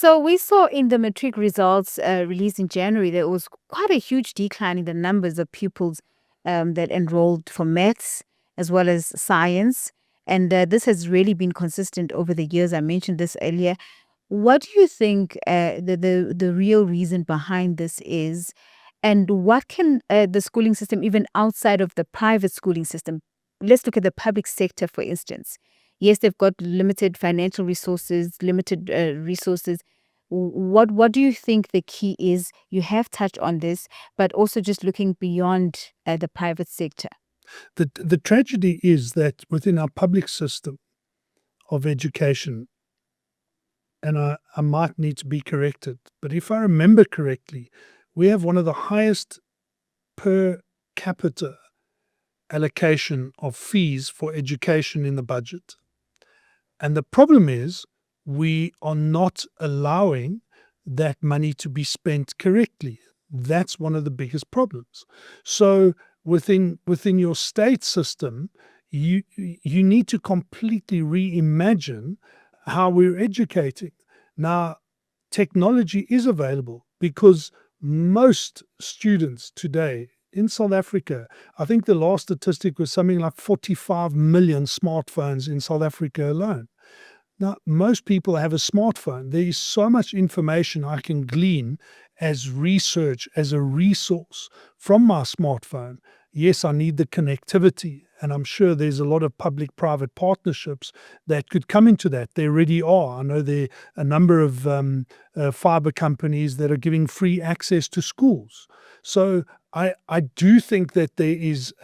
So we saw in the matric results released in January, there was quite a huge decline in the numbers of pupils that enrolled for maths as well as science. And this has really been consistent over the years. I mentioned this earlier. What do you think the real reason behind this is? And what can the schooling system, even outside of the private schooling system, let's look at the public sector, for instance. Yes, they've got limited financial resources, limited resources. What do you think the key is? You have touched on this, but also just looking beyond the private sector. The tragedy is that within our public system of education, and I might need to be corrected, but if I remember correctly, we have one of the highest per capita allocation of fees for education in the budget. And the problem is we are not allowing that money to be spent correctly. That's one of the biggest problems. So within your state system, you need to completely reimagine how we're educating. Now, technology is available because most students today in South Africa, I think the last statistic was something like 45 million smartphones in South Africa alone. Now, most people have a smartphone. There is so much information I can glean as research, as a resource from my smartphone. Yes, I need the connectivity, and I'm sure there's a lot of public-private partnerships that could come into that. There already are. I know there are a number of fiber companies that are giving free access to schools. So I do think that there is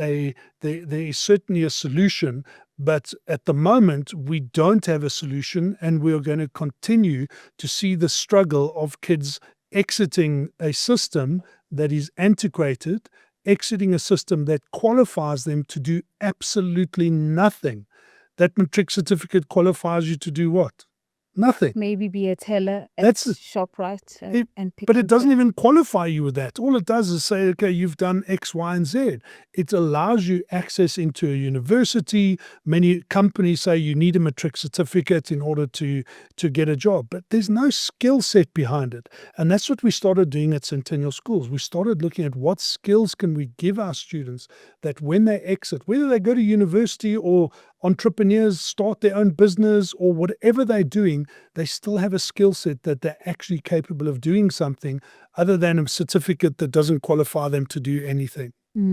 certainly a solution, but at the moment we don't have a solution, and we are going to continue to see the struggle of kids exiting a system that is antiquated, exiting a system that qualifies them to do absolutely nothing. That matric certificate qualifies you to do what? Nothing. Maybe be a teller at That's ShopRite and pick But it things doesn't up. even qualify you with that. All it does is say, okay, you've done X, Y, and Z. It allows you access into a university. Many companies say you need a matric certificate in order to get a job, but there's no skill set behind it. And that's what we started doing at Centennial Schools. We started looking at what skills can we give our students that when they exit, whether they go to university or entrepreneurs start their own business or whatever they're doing, they still have a skill set that they're actually capable of doing something other than a certificate that doesn't qualify them to do anything.